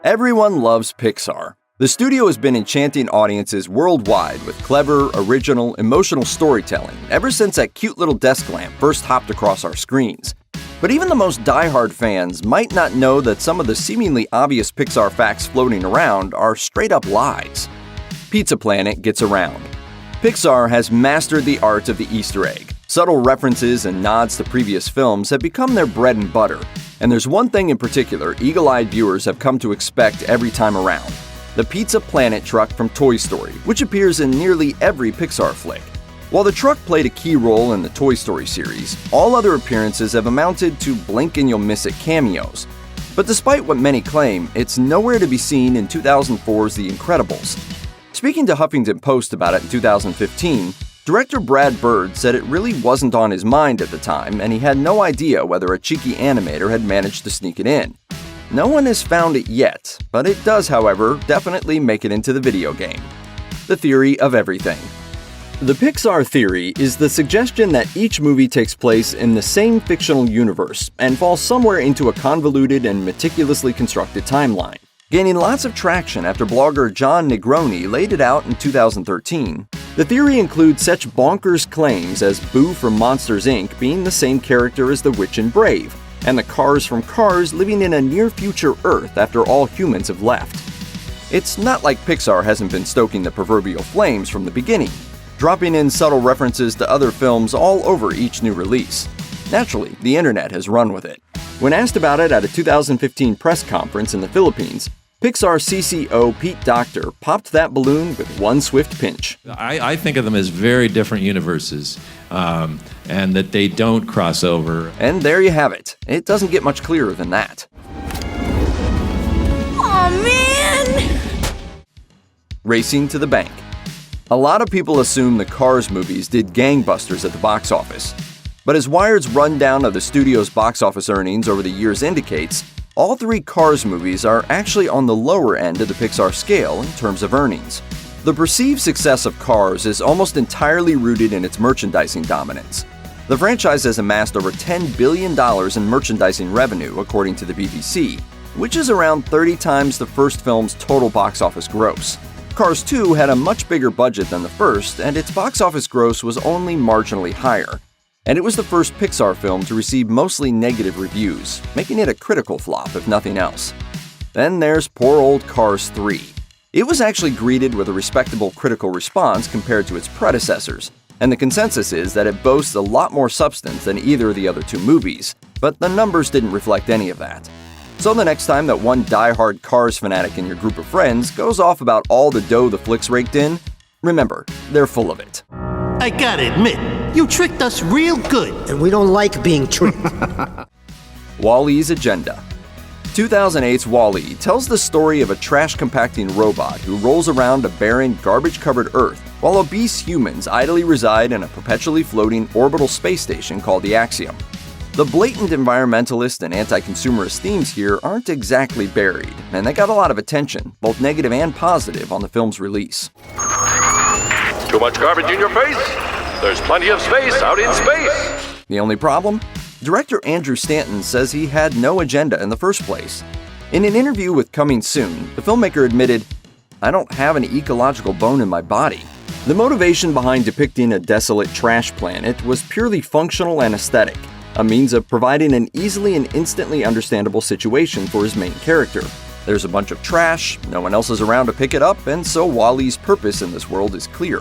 Everyone loves Pixar. The studio has been enchanting audiences worldwide with clever, original, emotional storytelling ever since that cute little desk lamp first hopped across our screens. But even the most die-hard fans might not know that some of the seemingly obvious Pixar facts floating around are straight-up lies. Pizza Planet gets around. Pixar has mastered the art of the Easter egg. Subtle references and nods to previous films have become their bread and butter. And there's one thing in particular eagle-eyed viewers have come to expect every time around: the Pizza Planet truck from Toy Story, which appears in nearly every Pixar flick. While the truck played a key role in the Toy Story series, all other appearances have amounted to blink-and-you'll-miss-it cameos. But despite what many claim, it's nowhere to be seen in 2004's The Incredibles. Speaking to Huffington Post about it in 2015, director Brad Bird said it really wasn't on his mind at the time, and he had no idea whether a cheeky animator had managed to sneak it in. No one has found it yet, but it does, however, definitely make it into the video game. The theory of everything. The Pixar theory is the suggestion that each movie takes place in the same fictional universe and falls somewhere into a convoluted and meticulously constructed timeline. Gaining lots of traction after blogger John Negroni laid it out in 2013, the theory includes such bonkers claims as Boo from Monsters, Inc. being the same character as the Witch in Brave, and the Cars from Cars living in a near-future Earth after all humans have left. It's not like Pixar hasn't been stoking the proverbial flames from the beginning, dropping in subtle references to other films all over each new release. Naturally, the internet has run with it. When asked about it at a 2015 press conference in the Philippines, Pixar CCO Pete Docter popped that balloon with one swift pinch. I think of them as very different universes, and that they don't cross over. And there you have it. It doesn't get much clearer than that. Aw, man! Racing to the bank. A lot of people assume the Cars movies did gangbusters at the box office. But as Wired's rundown of the studio's box office earnings over the years indicates, all three Cars movies are actually on the lower end of the Pixar scale in terms of earnings. The perceived success of Cars is almost entirely rooted in its merchandising dominance. The franchise has amassed over $10 billion in merchandising revenue, according to the BBC, which is around 30 times the first film's total box office gross. Cars 2 had a much bigger budget than the first, and its box office gross was only marginally higher. And it was the first Pixar film to receive mostly negative reviews, making it a critical flop if nothing else. Then there's poor old Cars 3. It was actually greeted with a respectable critical response compared to its predecessors, and the consensus is that it boasts a lot more substance than either of the other two movies, but the numbers didn't reflect any of that. So the next time that one die-hard Cars fanatic in your group of friends goes off about all the dough the flicks raked in, remember, they're full of it. I gotta admit, you tricked us real good. And we don't like being tricked. WALL-E's agenda. 2008's WALL-E tells the story of a trash-compacting robot who rolls around a barren, garbage-covered Earth while obese humans idly reside in a perpetually floating orbital space station called the Axiom. The blatant environmentalist and anti-consumerist themes here aren't exactly buried, and they got a lot of attention, both negative and positive, on the film's release. Too much garbage in your face? There's plenty of space out in space! The only problem? Director Andrew Stanton says he had no agenda in the first place. In an interview with Coming Soon, the filmmaker admitted, "I don't have an ecological bone in my body." The motivation behind depicting a desolate trash planet was purely functional and aesthetic, a means of providing an easily and instantly understandable situation for his main character. There's a bunch of trash, no one else is around to pick it up, and so WALL-E's purpose in this world is clear.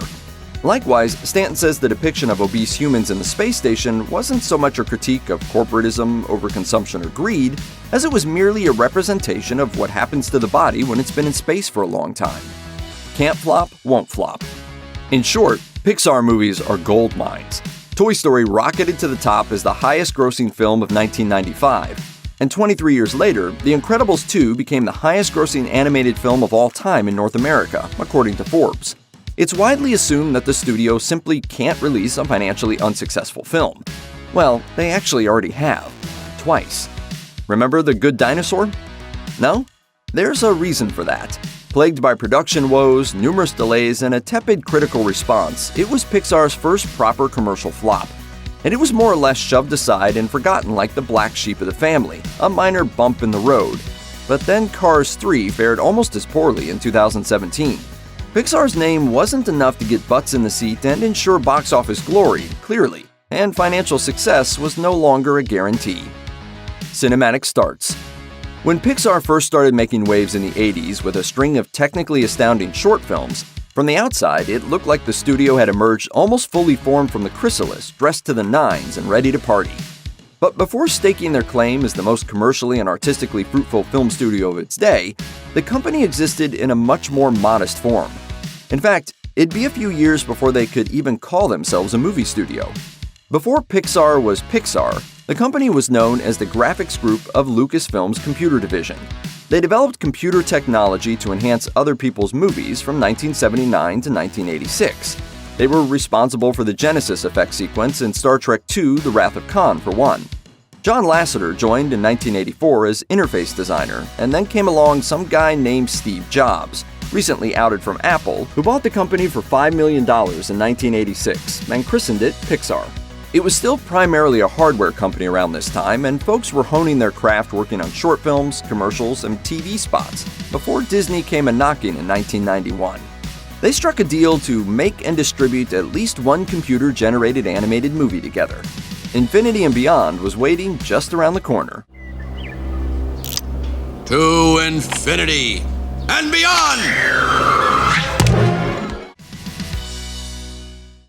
Likewise, Stanton says the depiction of obese humans in the space station wasn't so much a critique of corporatism, overconsumption, or greed, as it was merely a representation of what happens to the body when it's been in space for a long time. Can't flop, won't flop. In short, Pixar movies are gold mines. Toy Story rocketed to the top as the highest-grossing film of 1995. And 23 years later, The Incredibles 2 became the highest-grossing animated film of all time in North America, according to Forbes. It's widely assumed that the studio simply can't release a financially unsuccessful film. Well, they actually already have. Twice. Remember The Good Dinosaur? No? There's a reason for that. Plagued by production woes, numerous delays, and a tepid critical response, it was Pixar's first proper commercial flop. And it was more or less shoved aside and forgotten like the black sheep of the family, a minor bump in the road. but then Cars 3 fared almost as poorly in 2017. Pixar's name wasn't enough to get butts in the seat and ensure box office glory, clearly, and financial success was no longer a guarantee. Cinematic starts. When Pixar first started making waves in the 80s with a string of technically astounding short films, from the outside it looked like the studio had emerged almost fully formed from the chrysalis, dressed to the nines and ready to party. But before staking their claim as the most commercially and artistically fruitful film studio of its day, the company existed in a much more modest form. In fact, it'd be a few years before they could even call themselves a movie studio. Before Pixar was Pixar, the company was known as the graphics group of Lucasfilm's computer division. They developed computer technology to enhance other people's movies from 1979 to 1986. They were responsible for the Genesis effect sequence in Star Trek II: The Wrath of Khan, for one. John Lasseter joined in 1984 as interface designer, and then came along some guy named Steve Jobs, recently outed from Apple, who bought the company for $5 million in 1986 and christened it Pixar. It was still primarily a hardware company around this time, and folks were honing their craft working on short films, commercials, and TV spots before Disney came a-knocking in 1991. They struck a deal to make and distribute at least one computer-generated animated movie together. Infinity and Beyond was waiting just around the corner. To infinity and beyond!